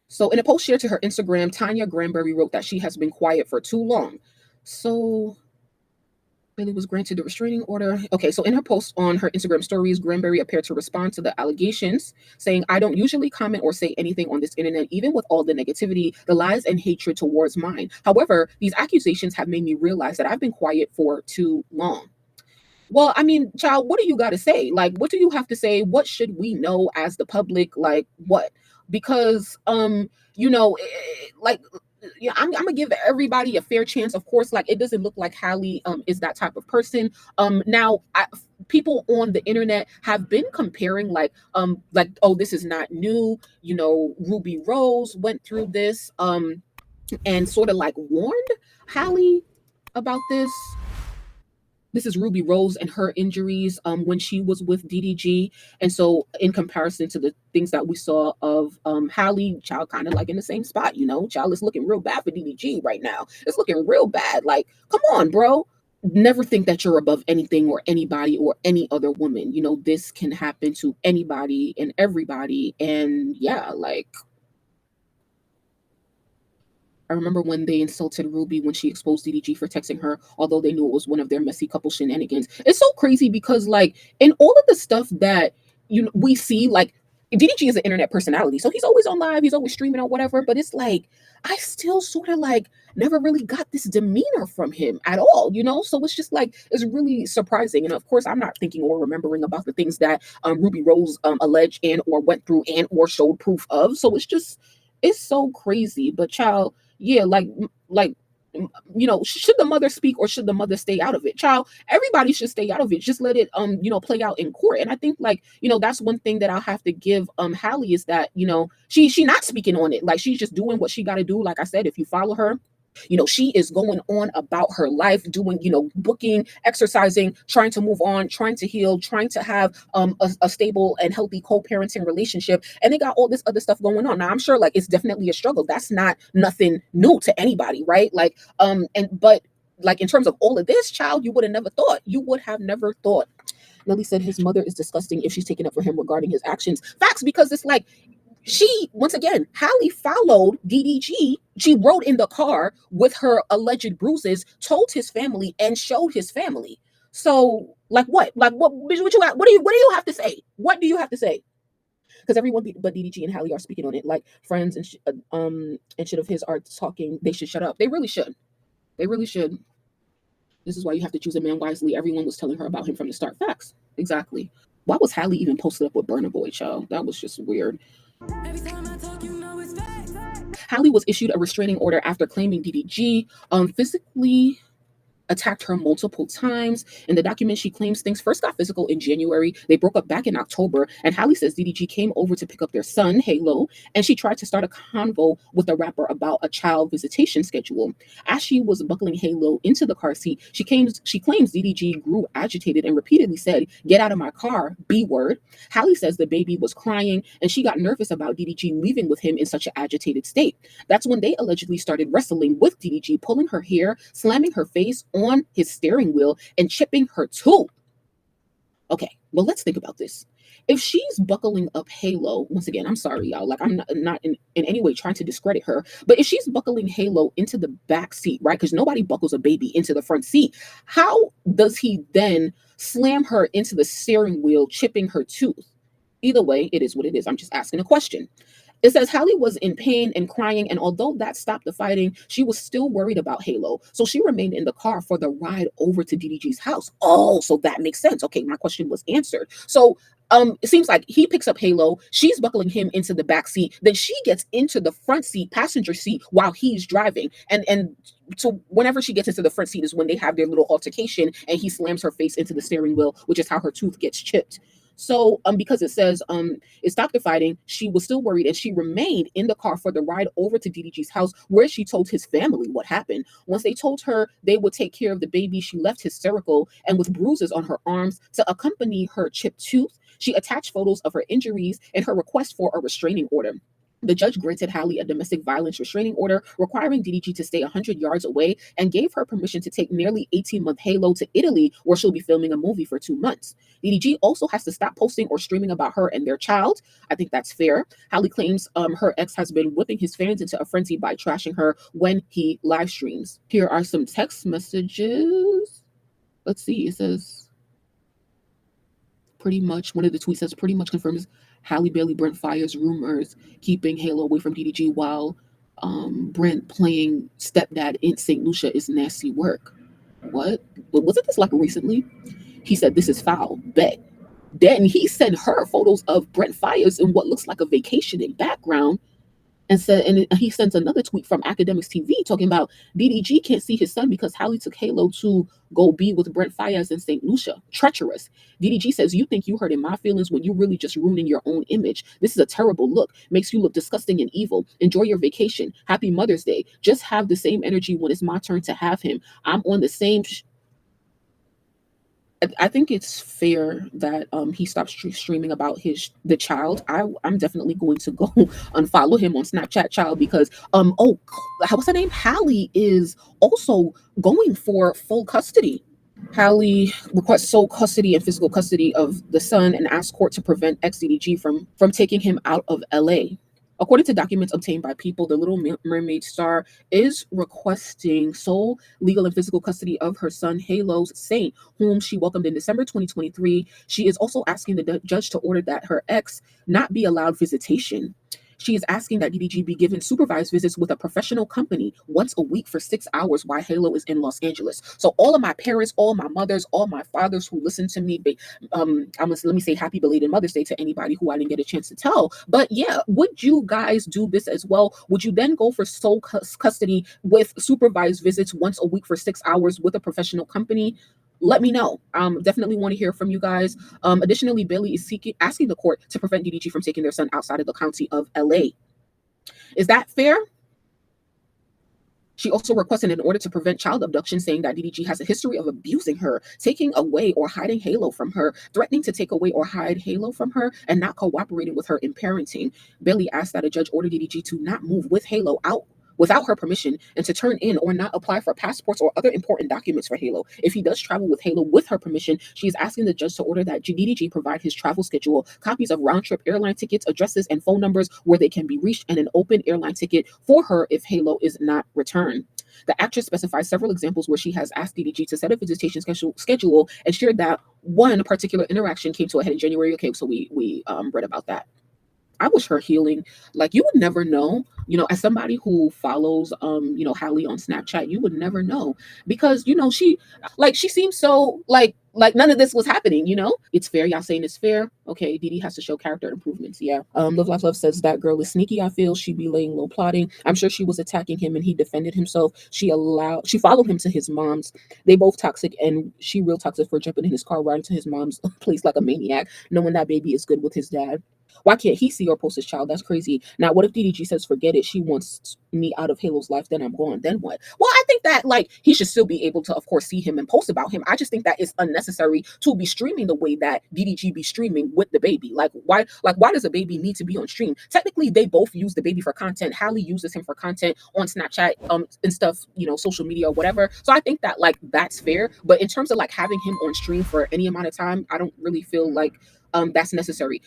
So in a post shared to her Instagram, Tanya Granberry wrote that she has been quiet for too long. So Billy was granted a restraining order. Okay, so in her post on her Instagram stories, Granberry appeared to respond to the allegations, saying, I don't usually comment or say anything on this internet, even with all the negativity, the lies, and hatred towards mine. However, these accusations have made me realize that I've been quiet for too long. Well, I mean, child, what do you got to say? Like, what do you have to say? What should we know as the public? Like, what? Because, like, yeah, I'm gonna give everybody a fair chance. Of course, like it doesn't look like Hallie is that type of person. Now people on the internet have been comparing like, oh, this is not new. Ruby Rose went through this and sort of like warned Hallie about this. This is Ruby Rose and her injuries when she was with DDG. And so, in comparison to the things that we saw of Hallie, child kind of like in the same spot, child is looking real bad for DDG right now. It's looking real bad. Like, come on, bro. Never think that you're above anything or anybody or any other woman. This can happen to anybody and everybody. And yeah, like, I remember when they insulted Ruby when she exposed DDG for texting her, although they knew it was one of their messy couple shenanigans. It's so crazy because, like, in all of the stuff that we see, like, DDG is an internet personality, so he's always on live, he's always streaming or whatever. But it's like I still sort of like never really got this demeanor from him at all. So it's just like it's really surprising. And of course, I'm not thinking or remembering about the things that Ruby Rose alleged and or went through and or showed proof of. So it's so crazy. But child, yeah, like should the mother speak or should the mother stay out of it? Child, everybody should stay out of it. Just let it play out in court. And I think like that's one thing that I'll have to give Hallie is that she not speaking on it. Like she's just doing what she got to do. Like I said, if you follow her, she is going on about her life, doing, booking, exercising, trying to move on, trying to heal, trying to have a stable and healthy co-parenting relationship. And they got all this other stuff going on. Now, I'm sure like it's definitely a struggle. That's not nothing new to anybody, right? But like in terms of all of this, child, you would have never thought. You would have never thought. Lily said his mother is disgusting if she's taking up for him regarding his actions. Facts, because it's like once again, Hallie followed DDG. She rode in the car with her alleged bruises, told his family, and showed his family. So, like what? Like what do you have to say? What do you have to say? Because everyone but DDG and Hallie are speaking on it. Like friends and shit of his are talking. They should shut up. They really should. They really should. This is why you have to choose a man wisely. Everyone was telling her about him from the start. Facts. Exactly. Why was Hallie even posted up with Burna Boy, child? That was just weird. Every time I talk, it's facts. Hallie was issued a restraining order after claiming DDG physically attacked her multiple times. In the document, she claims things first got physical in January. They broke up back in October, and Hallie says DDG came over to pick up their son, Halo, and she tried to start a convo with the rapper about a child visitation schedule. As she was buckling Halo into the car seat, she claims DDG grew agitated and repeatedly said, "Get out of my car, B word." Hallie says the baby was crying, and she got nervous about DDG leaving with him in such an agitated state. That's when they allegedly started wrestling with DDG, pulling her hair, slamming her face on his steering wheel, and chipping her tooth. Okay, well, let's think about this. If she's buckling up Halo, once again, I'm sorry, y'all. Like, I'm not in any way trying to discredit her, but if she's buckling Halo into the back seat, right? Because nobody buckles a baby into the front seat. How does he then slam her into the steering wheel, chipping her tooth? Either way, it is what it is. I'm just asking a question. It says Hallie was in pain and crying, and although that stopped the fighting, she was still worried about Halo. So she remained in the car for the ride over to DDG's house. Oh, so that makes sense. Okay, my question was answered. So it seems like he picks up Halo, she's buckling him into the back seat, then she gets into the front seat, passenger seat, while he's driving. And so whenever she gets into the front seat is when they have their little altercation, and he slams her face into the steering wheel, which is how her tooth gets chipped. So because it says it stopped the fighting, she was still worried and she remained in the car for the ride over to DDG's house, where she told his family what happened. Once they told her they would take care of the baby, she left hysterical and with bruises on her arms. To accompany her chipped tooth, she attached photos of her injuries and her request for a restraining order. The judge granted Hallie a domestic violence restraining order requiring DDG to stay 100 yards away and gave her permission to take nearly 18-month Halo to Italy, where she'll be filming a movie for 2 months. DDG also has to stop posting or streaming about her and their child. I think that's fair. Hallie claims her ex has been whipping his fans into a frenzy by trashing her when he live streams. Here are some text messages. Let's see. It says, pretty much, one of the tweets says, pretty much confirms Halle Bailey Brent fires rumors keeping Halo away from DDG while Brent playing stepdad in St. Lucia is nasty work. What? But wasn't this like recently? He said, this is foul. Bet. Then he sent her photos of Brent Fires in what looks like a vacationing background and said, and he sent another tweet from Academics TV talking about DDG can't see his son because Hallie took Halo to go be with Brent Fayez in St. Lucia. Treacherous. DDG says, you think you hurting my feelings when you really just ruining your own image. This is a terrible look. Makes you look disgusting and evil. Enjoy your vacation. Happy Mother's Day. Just have the same energy when it's my turn to have him. I'm on the same I think it's fair that he stops streaming about the child. I'm definitely going to go unfollow him on Snapchat child because what's her name? Hallie is also going for full custody. Hallie requests sole custody and physical custody of the son and asks court to prevent ex-DDG from taking him out of LA. According to documents obtained by People, the Little Mermaid star is requesting sole legal and physical custody of her son, Halo's Saint, whom she welcomed in December 2023. She is also asking the judge to order that her ex not be allowed visitation. She is asking that DDG be given supervised visits with a professional company once a week for 6 hours while Halo is in Los Angeles. So all of my parents, all my mothers, all my fathers who listen to me, let me say happy belated Mother's Day to anybody who I didn't get a chance to tell. But yeah, would you guys do this as well? Would you then go for sole custody with supervised visits once a week for 6 hours with a professional company? Let me know. Definitely want to hear from you guys. Additionally, Bailey is asking the court to prevent DDG from taking their son outside of the county of LA. Is that fair? She also requested an order to prevent child abduction, saying that DDG has a history of abusing her, taking away or hiding Halo from her, threatening to take away or hide Halo from her, and not cooperating with her in parenting. Bailey asked that a judge order DDG to not move with Halo out without her permission and to turn in or not apply for passports or other important documents for Halo. If he does travel with Halo with her permission, she is asking the judge to order that DDG provide his travel schedule, copies of round-trip airline tickets, addresses, and phone numbers where they can be reached, and an open airline ticket for her if Halo is not returned. The actress specifies several examples where she has asked DDG to set a visitation schedule and shared that one particular interaction came to a head in January. Okay, so we read about that. I wish her healing. Like, you would never know, as somebody who follows Hallie on Snapchat, you would never know because she seems so like none of this was happening. It's fair. Y'all saying it's fair. Okay, Didi has to show character improvements. Yeah. Live Life Love says that girl is sneaky. I feel she be laying low plotting. I'm sure she was attacking him and he defended himself. She followed him to his mom's. They both toxic and she real toxic for jumping in his car, riding to his mom's place like a maniac, knowing that baby is good with his dad. Why can't he see or post his child? That's crazy. Now, what if DDG says, forget it, she wants me out of Halo's life, then I'm gone. Then what? Well, I think that he should still be able to, of course, see him and post about him. I just think that it's unnecessary to be streaming the way that DDG be streaming with the baby. Why does a baby need to be on stream? Technically, they both use the baby for content. Hallie uses him for content on Snapchat, and stuff, social media or whatever. So I think that that's fair. But in terms of having him on stream for any amount of time, I don't really feel like that's necessary.